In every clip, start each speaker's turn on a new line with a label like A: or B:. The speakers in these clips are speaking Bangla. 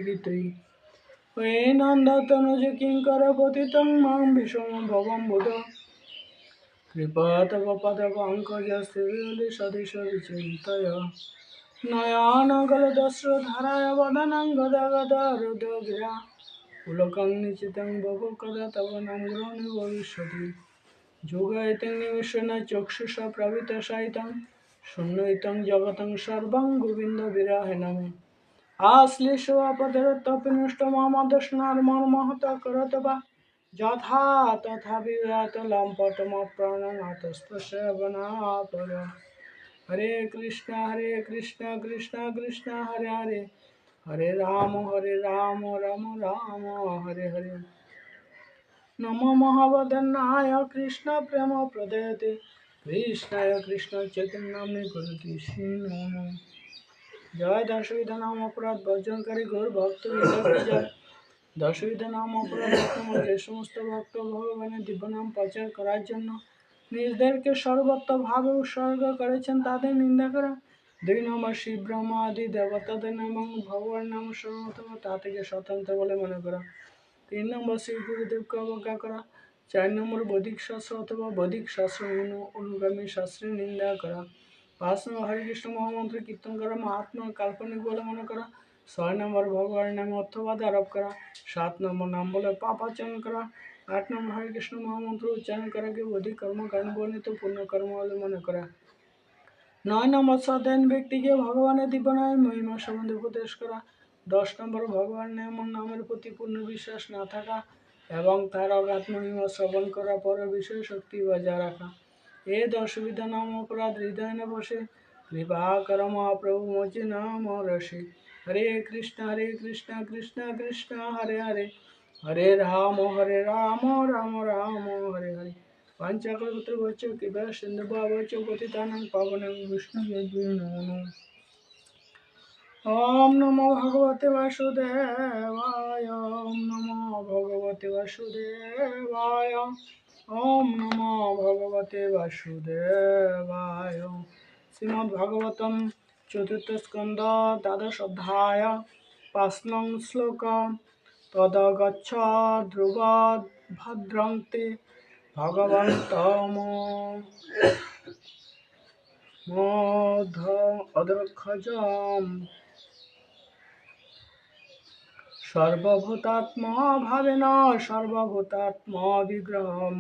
A: গীতই হে নন্দতনুজ কিঙ্কর পতিতং মাং বিষম ভবম বুধ কৃপা তব পদ পঙ্কজ সদৃশ বিচিন্তয় নয়ানগলদস্র ধারায় বদনং গদা গদা রুদ্রগিরা পুলকং নিচিতং বভ কদা তব নাম গ্রহণে ভবিষ্যতি যোগায়িতং নিমিষেন চক্ষুষা প্রভৃত সাহিতং শূন্যইতং জগতং সর্বং গোবিন্দ বিরাহে নমে আশ্লেষো আপদরত্তপিনুষ্ট মামদস্নার মর্মহত করত বা যথা তথা বিরাত লম্পটম প্রাণনাথস্তবনাপদ হরে কৃষ্ণ কৃষ্ণ কৃষ্ণ হরে হরে হরে রাম রাম রাম হরে হরে নমো মহাবদনায় কৃষ্ণ প্রেম প্রদয়তে কৃষ্ণায় কৃষ্ণ চৈতন্যে গুরুতি নমো জয় দশবিধ নাম অপরাধ বর্জনকারী গৌর ভক্ত জয় দশবিধ নাম অপরাধ যে সমস্ত ভক্ত ভগবানের দিব্য নাম প্রচার করার জন্য নিজেদেরকে সর্বত্র ভাবে উৎসর্গ করেছেন তাদের নিন্দা করা। 2 নম্বর শিব ব্রহ্মা আদি দেবতাদের নাম এবং ভগবান নাম স্মরণ অথবা তা থেকে স্বতন্ত্র বলে মনে করা। 3 নম্বর শ্রী গুরুদেবকে অবজ্ঞা করা। 4 নম্বর বৈদিক শাস্ত্র অথবা বৈদিক শাস্ত্র অনুগামী শাস্ত্রের নিন্দা করা। 5 নম্বর হরে কৃষ্ণ মহামন্ত্র কীর্তন করা মহাত্মা কাল্পনিক বলে মনে করা। 6 নম্বর ভগবানের নামে অর্থবাদ আরোপ করা। 7 নম্বর নাম বলে পাপাচরণ করা। 8 নম্বর হরে কৃষ্ণ মহামন্ত্র উচ্চারণ করাকে বৈদিক কর্মকাণ্ড বর্ণিত পুণ্যকর্ম বলে মনে করা। 9 নম্বর শ্রদ্ধাহীন ব্যক্তিকে ভগবানের দিব্য নামের মহিমা সম্বন্ধে উপদেশ করা। 10 নম্বর ভগবানের এমন নামের প্রতি পূর্ণ বিশ্বাস না থাকা এবং তার অগাধ মহিমা শ্রবণ করার পরে বিষয় শক্তি বজায় রাখা। এ দশবিধ নাম অপরাধ হৃদয় না বসে কৃপা কর মহাপ্রভু মোচি নাম রসে। হরে কৃষ্ণ কৃষ্ণ কৃষ্ণ হরে হরে হরে রাম রাম রাম হরে হরে পঞ্চকল্পতরু বচ্চ কৃপা সিন্ধু ভবচ্চ পতিতানাং পাবনেং বৈষ্ণবেভ্যো নমো নমঃ। ওম নমো ভগবতে বাসুদেবায় ওম নমো ভগবতে বাসুদেবায় ওম নমো ভগবতে বাসুদেবায়। শ্রীমদ্ ভাগবতম চতুর্থ স্কন্ধ দ্বাদশ অধ্যায় 5 নং শ্লোক তদগচ্ছ ধ্রুব ভদ্রং তে ভগবন্তম অদক্ষজম সর্বভূতাত্মা ভাবেন সর্বভূতাত্মা বিগ্রহম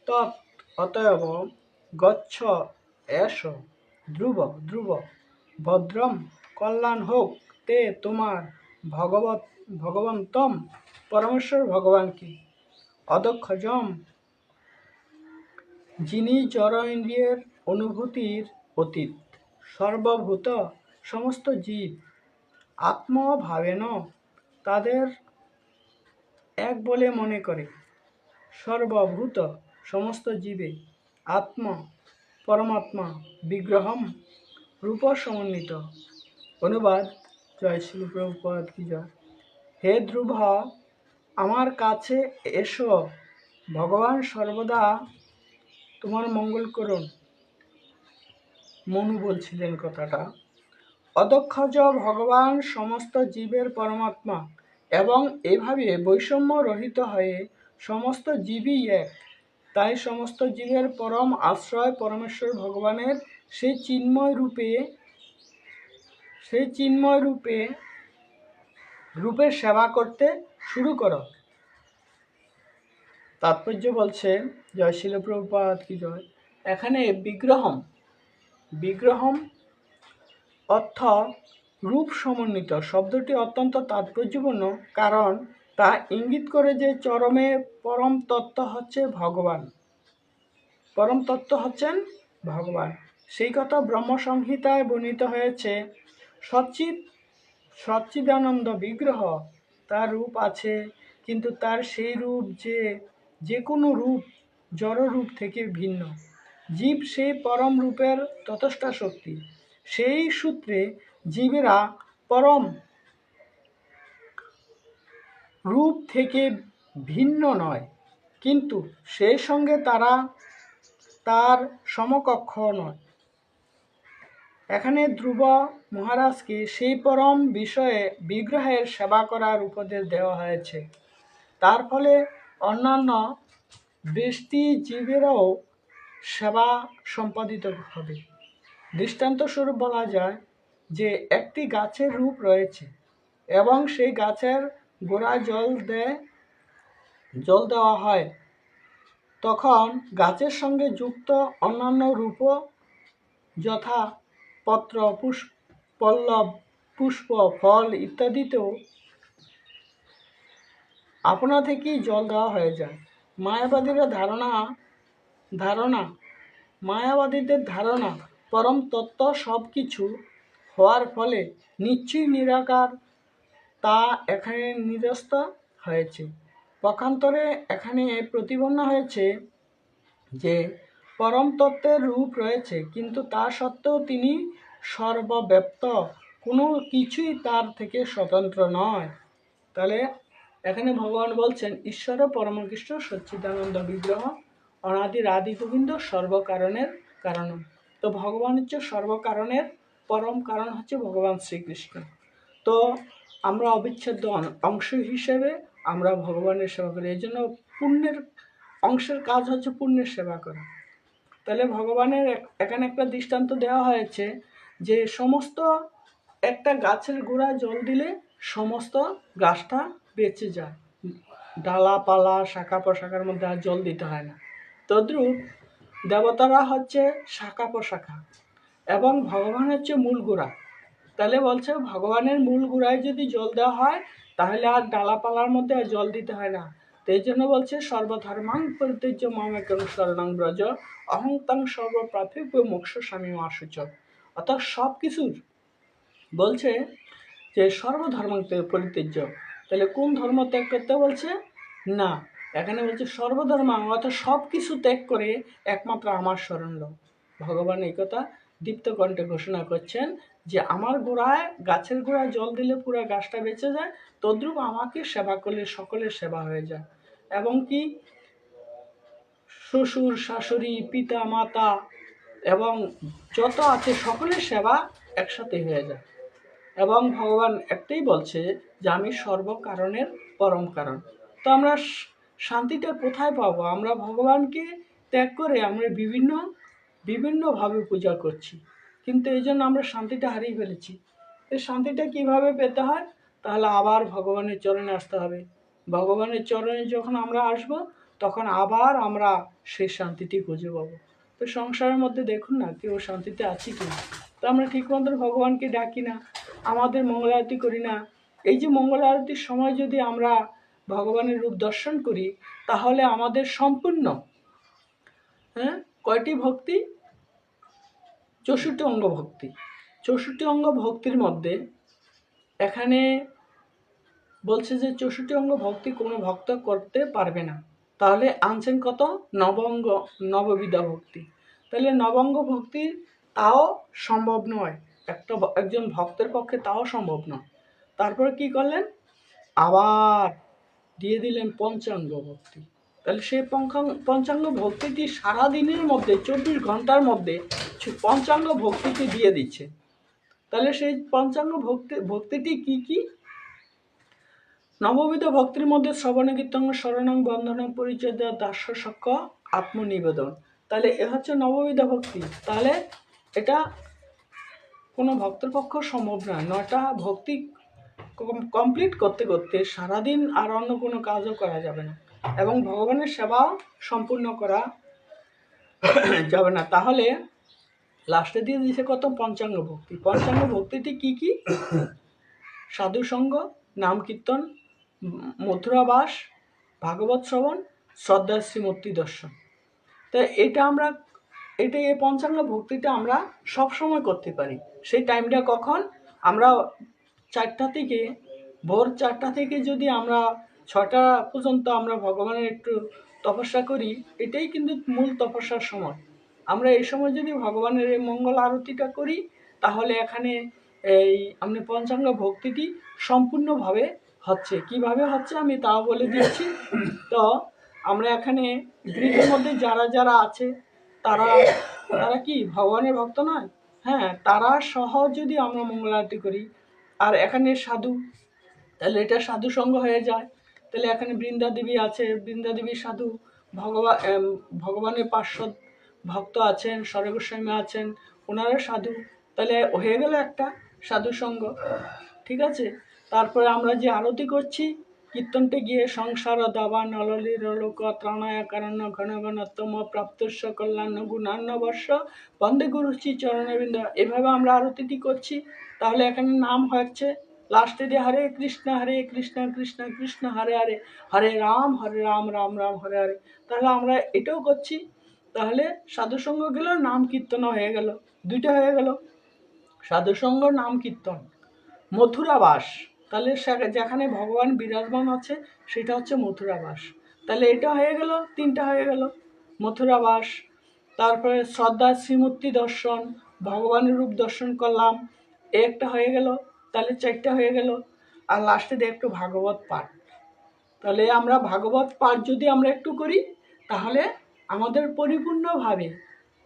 A: তৎ অতএব গচ্ছ এস ধ্রুব ভদ্রম কল্যাণ হোক তে তোমার ভগবন্তম পরমেশ্বর ভগবান কি অদক্ষজম যিনি জড় ইন্দ্রিয়ের অনুভূতির অতীত সর্বভূত সমস্ত জীব আত্মা ভাবেন তাদের এক বলে মনে করে সর্বভূত সমস্ত জীবে আত্মা পরমাত্মা বিগ্রহম রূপ সমন্বিত। অনুবাদ জয় শ্রী প্রভুপাদ কি জয়। হে ধ্রুব আমার কাছে এসো ভগবান সর্বদা তোমার মঙ্গল করুন। মনু বলছিলেন কথাটা। অদক্ষজ ভগবান সমস্ত জীবের পরমাত্মা এবং এভাবে বৈষম্য রহিত হয়ে সমস্ত জীবই এক। তাই সমস্ত জীবের পরম আশ্রয় পরমেশ্বর ভগবানের সেই চিন্ময় রূপে সেবা করতে শুরু করো। তাৎপর্য বলছে জয় শিল প্রভুপাদ কি জয়। এখানে বিগ্রহম অর্থ রূপ সমন্বিত শব্দটি অত্যন্ত তাৎপর্যপূর্ণ, কারণ তা ইঙ্গিত করে যে পরম তত্ত্ব হচ্ছেন ভগবান। সেই কথা ব্রহ্মসংহিতায় বর্ণিত হয়েছে। সচ্চিদানন্দ বিগ্রহ, তার রূপ আছে, কিন্তু তার সেই রূপ যে কোনো রূপ জড় রূপ থেকে ভিন্ন। জীব সেই পরম রূপের ততস্থা শক্তি। সেই সূত্রে জীবেরা পরম রূপ থেকে ভিন্ন নয়, কিন্তু সেই সঙ্গে তারা তার সমকক্ষ নয়। এখানে ধ্রুব মহারাজকে সেই পরম বিষয়ে বিগ্রহের সেবা করার উপদেশ দেওয়া হয়েছে। তার ফলে অন্যান্য ব্যষ্টি জীবেরও সেবা সম্পাদিত হবে। দৃষ্টান্তস্বরূপ বলা যায় যে একটি গাছের রূপ রয়েছে এবং সেই গাছের গোড়ায় জল দেওয়া হয়, তখন গাছের সঙ্গে যুক্ত অন্যান্য রূপও যথা পত্র, পল্লব, পুষ্প, ফল ইত্যাদিতেও আপনা থেকেই জল দেওয়া হয়ে যায়। মায়াবাদীদের ধারণা পরম তত্ত্ব সব কিছু হওয়ার ফলে নিশ্চয়ই নিরাকার, তা এখানে নিরস্ত হয়েছে। পক্ষান্তরে এখানে প্রতিপন্ন হয়েছে যে পরম তত্ত্বের রূপ রয়েছে, কিন্তু তা সত্ত্বেও তিনি সর্বব্যাপ্ত, কোনো কিছুই তার থেকে স্বতন্ত্র নয়। তাহলে এখানে ভগবান বলছেন ঈশ্বর পরমকৃষ্ণ সচ্চিদানন্দ বিগ্রহ অনাদির আদি গোবিন্দ সর্বকারণের কারণ। তো ভগবান হচ্ছে সর্বকারণের পরম কারণ, হচ্ছে ভগবান শ্রীকৃষ্ণ। তো আমরা অবিচ্ছেদ্য অংশ হিসেবে আমরা ভগবানের সেবা করি। এই জন্য পুণ্যের অংশের কাজ হচ্ছে পুণ্যের সেবা করা। তাহলে ভগবানের এখানে একটা দৃষ্টান্ত দেওয়া হয়েছে যে সমস্ত একটা গাছের গোড়ায় জল দিলে সমস্ত গাছটা বেঁচে যায়, ডালাপালা শাখা প্রশাখার মধ্যে আর জল দিতে হয় না। তদ্রূপ দেবতারা হচ্ছে শাখা প্রশাখা এবং ভগবান হচ্ছে মূল গোড়া। তাহলে বলছে ভগবানের মূল গোড়ায় যদি জল দেওয়া হয় তাহলে আর ডালাপালার মধ্যে আর জল দিতে হয় না। তো এই জন্য বলছে সর্বধর্মাং পরিত্যজ্য মামেকং শরণং ব্রজ অহং তং সর্বপ্রাপ্য মোক্ষ স্বামী আসুচ। অর্থাৎ সব কিছুর বলছে যে সর্বধর্মাং পরিত্যজ্য। তাহলে কোন ধর্ম ত্যাগ করতে বলছে না, এখানে বলছে সর্বধর্মাং, অর্থাৎ সব কিছু ত্যাগ করে একমাত্র আমার শরণ লো। ভগবান এই কথা দীপ্ত কণ্ঠে ঘোষণা করছেন যে আমার গোড়ায়, গাছের গোড়ায় জল দিলে পুরো গাছটা বেঁচে যায়, তদ্রূপ আমাকে সেবা করলে সকলের সেবা হয়ে যায়। এবং কি শ্বশুর শাশুড়ি পিতা মাতা এবং যত আছে সকলের সেবা একসাথে হয়ে যায়। এবং ভগবান একটাই বলছে যে আমি সর্বকারণের পরম কারণ। তো আমরা শান্তিটা কোথায় পাবো? আমরা ভগবানকে ত্যাগ করে আমরা বিভিন্নভাবে পূজা করছি, কিন্তু এই জন্য আমরা শান্তিটা হারিয়ে ফেলেছি। এই শান্তিটা কিভাবে পেতে হয়? তাহলে আবার ভগবানের চরণে আসতে হবে। ভগবানের চরণে যখন আমরা আসব তখন আবার আমরা সেই শান্তিটি খুঁজে পাবো। তো সংসারের মধ্যে দেখুন না কেউ শান্তিতে আছি কিনা। তো আমরা ঠিক মতো ভগবানকে ডাকি না, আমাদের মঙ্গল আরতি করি না। এই যে মঙ্গল আরতির সময় যদি আমরা ভগবানের রূপ দর্শন করি তাহলে আমাদের সম্পূর্ণ কয়টি ভক্তি? 64 অঙ্গ ভক্তি। 64 অঙ্গ ভক্তির মধ্যে এখানে বলছে যে 64 অঙ্গ ভক্তি কোনো ভক্ত করতে পারবে না। তাহলে আনছেন কত? নববিধা ভক্তি। তাহলে নবঙ্গ ভক্তি তাও সম্ভব নয়, একজন ভক্তের পক্ষে তাও সম্ভব নয়। তারপরে কি করলেন? আবার দিয়ে দিলেন পঞ্চাঙ্গ ভক্তি। তাহলে সেই পঞ্চাঙ্গ ভক্তিটি সারাদিনের মধ্যে 24 ঘন্টার মধ্যে পঞ্চাঙ্গ ভক্তিটি দিয়ে দিচ্ছে। তাহলে সেই পঞ্চাঙ্গ ভক্তিটি কি কি? নববিধ ভক্তির মধ্যে শ্রবণ কীর্তন শরণং বন্ধনং পরিচয় দাস্য সক্ষ আত্মনিবেদন। তাহলে এ হচ্ছে নববিধ ভক্তি। তাহলে এটা কোনো ভক্তের পক্ষে সম্ভব নয়। 9টা ভক্তি কমপ্লিট করতে করতে সারাদিন আর অন্য কোনো কাজও করা যাবে না এবং ভগবানের সেবা সম্পূর্ণ করা যাবে না। তাহলে লাস্টে দিয়ে দিয়েছে কত? পঞ্চাঙ্গ ভক্তি। পঞ্চাঙ্গ ভক্তিটি কি কি? সাধু সঙ্গ, নাম কীর্তন, মথুরাবাস, ভাগবত শ্রবণ, শ্রদ্ধা শ্রীমূর্তি দর্শন। তো এই পঞ্চাঙ্গ ভক্তিটা আমরা সবসময় করতে পারি। সেই টাইমটা কখন? আমরা 4টা থেকে, ভোর 4টা থেকে যদি আমরা 6টা পর্যন্ত আমরা ভগবানের একটু তপস্যা করি, এটাই কিন্তু মূল তপস্যার সময়। আমরা এই সময় যদি ভগবানের এই মঙ্গল আরতিটা করি তাহলে এখানে আপনি পঞ্চাঙ্গ ভক্তিটি সম্পূর্ণভাবে হচ্ছে। কিভাবে হচ্ছে আমি তাও বলে দিচ্ছি। তো আমরা এখানে গৃহের মধ্যে যারা আছে তারা কি ভগবানের ভক্ত নয়? হ্যাঁ, তারা সহ যদি আমরা মঙ্গল আরতি করি, আর এখানে সাধু, তাহলে এটা সাধু সঙ্গ হয়ে যায়। তাহলে এখানে বৃন্দা দেবী আছে, বৃন্দা দেবী সাধু, ভগবানের পার্শ্বদ ভক্ত আছেন, স্বর্গস্বামী আছেন, ওনারা সাধু, তাহলে হয়ে গেল একটা সাধু সঙ্গ। ঠিক আছে। তারপরে আমরা যে আরতি করছি কীর্তনতে গিয়ে, সংসার দাবা নললির লোক ত্রাণায় কারণ্য ঘন ঘনতম প্রাপ্তস্য কল্যাণ গুণান্ন বর্ষ বন্দে গুরুচি চরণবিন্দ, এভাবে আমরা আরতিটি করছি। তাহলে এখানে নাম হচ্ছে লাস্টে দিয়ে হরে কৃষ্ণ কৃষ্ণ কৃষ্ণ হরে হরে, হরে রাম রাম রাম হরে হরে। তাহলে আমরা এটাও করছি। তাহলে সাধুসঙ্গ গেল, নাম কীর্তন হয়ে গেল, দুইটা হয়ে গেল, সাধুসঙ্গ নাম কীর্তন। মথুরাবাস, তাহলে যেখানে ভগবান বিরাজমান আছে সেটা হচ্ছে মথুরাবাস। তাহলে এটা হয়ে গেল, তিনটা হয়ে গেল মথুরাবাস। তারপরে শ্রদ্ধা শ্রীমূর্তি দর্শন, ভগবানের রূপ দর্শন করলাম, একটা হয়ে গেল, তাহলে চারটা হয়ে গেল। আর লাস্টে দিয়ে একটু ভাগবত পাঠ। তাহলে আমরা ভাগবত পাঠ যদি আমরা একটু করি, তাহলে আমাদের পরিপূর্ণভাবে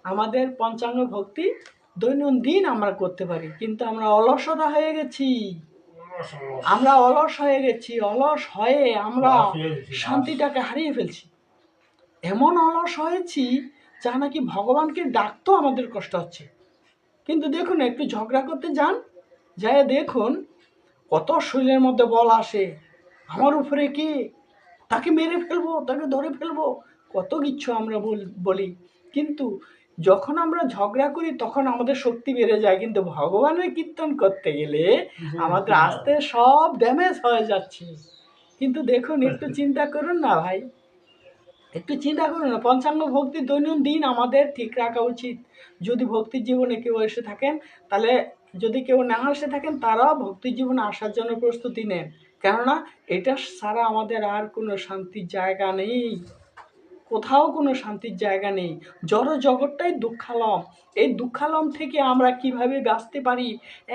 A: আমাদের পঞ্চাঙ্গ ভক্তি দৈনন্দিন আমরা করতে পারি। কিন্তু আমরা অলসতা হয়ে গেছি, আমরা অলস হয়ে গেছি, অলস হয়ে আমরা শান্তিটাকে হারিয়ে ফেলছি। এমন অলস হয়েছি যা নাকি ভগবানকে ডাকতেও আমাদের কষ্ট হচ্ছে। কিন্তু দেখুন, একটু ঝগড়া করতে যান, যাই দেখুন কত শরীরের মধ্যে বল আসে, আমার উপরে কি, তাকে মেরে ফেলবো, তাকে ধরে ফেলবো, কত কিছু আমরা বলি। কিন্তু যখন আমরা ঝগড়া করি তখন আমাদের শক্তি বেড়ে যায়, কিন্তু ভগবানের কীর্তন করতে গেলে আমাদের আস্তে সব ড্যামেজ হয়ে যাচ্ছে। কিন্তু দেখুন, একটু চিন্তা করুন না ভাই, একটু চিন্তা করুন না, পঞ্চাঙ্গ ভক্তি দৈনন্দিন আমাদের ঠিক রাখা উচিত। যদি ভক্তির জীবনে কেউ এসে থাকেন, তাহলে যদি কেউ না এসে থাকেন, তারাও ভক্তির জীবনে আসার জন্য প্রস্তুতি নেন। কেননা এটা ছাড়া আমাদের আর কোনো শান্তির জায়গা নেই, কোথাও কোনো শান্তির জায়গা নেই। জড় জগৎটাই দুঃখালম। এই দুঃখালম থেকে আমরা কিভাবে বাঁচতে পারি?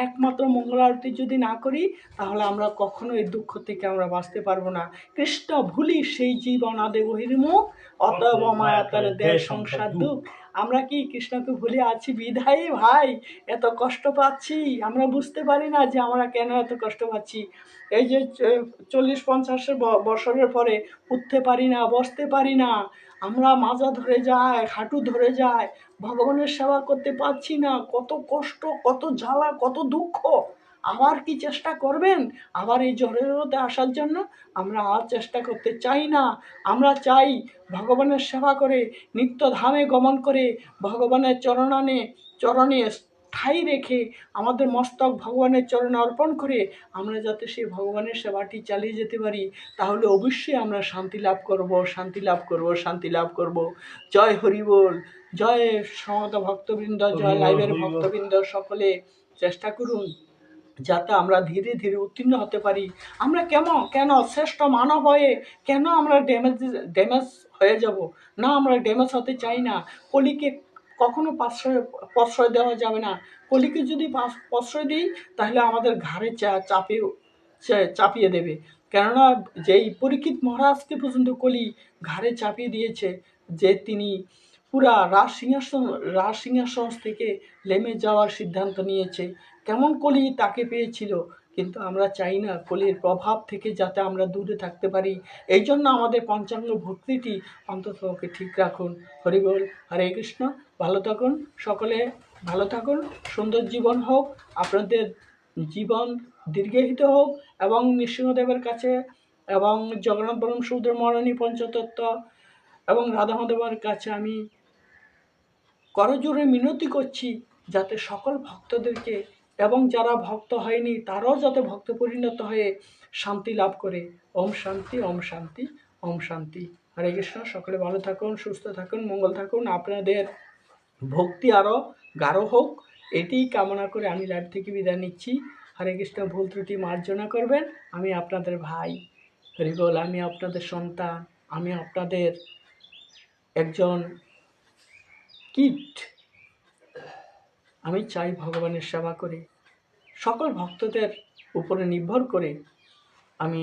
A: একমাত্র মঙ্গল আরতি যদি না করি, তাহলে আমরা কখনো এই দুঃখ থেকে আমরা বাঁচতে পারবো না। কৃষ্ণ ভুলি সেই জীবন আদে বহির্মুখ, অতএব মায়াতার দেয় সংসার দুঃখ। আমরা কি কৃষ্ণকে ভুলে আছি বিধায় ভাই এত কষ্ট পাচ্ছি? আমরা বুঝতে পারি না যে আমরা কেন এত কষ্ট পাচ্ছি। এই যে 40-50 বছরের পরে উঠতে পারি না, বসতে পারি না, আমরা মাজা ধরে যায়, হাঁটু ধরে যায়, ভগবানের সেবা করতে পারছি না, কত কষ্ট, কত জ্বালা, কত দুঃখ। আবার কি চেষ্টা করবেন আবার এই জড়তে আসার জন্য? আমরা আর চেষ্টা করতে চাই না। আমরা চাই ভগবানের সেবা করে, নিত্য ধামে গমন করে, ভগবানের চরণে ঠাঁই রেখে, আমাদের মস্তক ভগবানের চরণে অর্পণ করে আমরা যাতে সেই ভগবানের সেবাটি চালিয়ে যেতে পারি, তাহলে অবশ্যই আমরা শান্তি লাভ করব, শান্তি লাভ করব, শান্তি লাভ করব। জয় হরি বল, জয় সমত ভক্তবৃন্দ, জয় লাইভের ভক্তবৃন্দ, সকলে চেষ্টা করুন যাতে আমরা ধীরে ধীরে উত্তীর্ণ হতে পারি। আমরা কেন শ্রেষ্ঠ মানব হয়ে কেন আমরা ড্যামেজ হয়ে যাব? না, আমরা ড্যামেজ হতে চাই না। কলিকে কখনো প্রশ্রয় দেওয়া যাবে না। কলিকে যদি প্রশ্রয় দিই, তাহলে আমাদের ঘাড়ে চাপিয়ে দেবে। কেননা যেই পরীক্ষিত মহারাজকে পর্যন্ত কলি ঘাড়ে চাপিয়ে দিয়েছে, যে তিনি পুরা রাজ সিংহাসন থেকে নেমে যাওয়ার সিদ্ধান্ত নিয়েছে। কেমন কলি তাকে পেয়েছিল। কিন্তু আমরা চাই না কলির প্রভাব থেকে যাতে আমরা দূরে থাকতে পারি। এই জন্য আমাদের পঞ্চাঙ্গ ভক্তিটি অন্তত ঠিক রাখুন। হরি বল, হরে কৃষ্ণ। ভালো থাকুন, সকলে ভালো থাকুন, সুন্দর জীবন হোক, আপনাদের জীবন দীর্ঘায়িত হোক, এবং নৃসিংহদেবের কাছে এবং জগন্নাথ বরম সুদর মহারানী পঞ্চতত্ত্ব এবং রাধা মাধবের কাছে আমি করজোড়ে মিনতি করছি যাতে সকল ভক্তদেরকে, এবং যারা ভক্ত হয়নি তারাও যাতে ভক্ত পরিণত হয়ে শান্তি লাভ করে। ওম শান্তি, ওম শান্তি, ওম শান্তি। হরে কৃষ্ণ। সকলে ভালো থাকুন, সুস্থ থাকুন, মঙ্গল থাকুন, আপনাদের ভক্তি আরও গাঢ় হোক, এটি কামনা করে আমি লাইভ থেকে বিদায় নিচ্ছি। হরে কৃষ্ণ। ভুল ত্রুটি মার্জনা করবেন। আমি আপনাদের ভাই হরি বল, আমি আপনাদের সন্তান, আমি আপনাদের একজন কীট। আমি চাই ভগবানের সেবা করে, সকল ভক্তদের উপরে নির্ভর করে আমি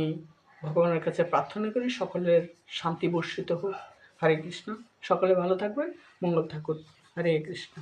A: ভগবানের কাছে প্রার্থনা করি সকলের শান্তি বর্ষিত হোক। হরে কৃষ্ণ। সকলে ভালো থাকবেন, মঙ্গল থাকুন। হরে কৃষ্ণ।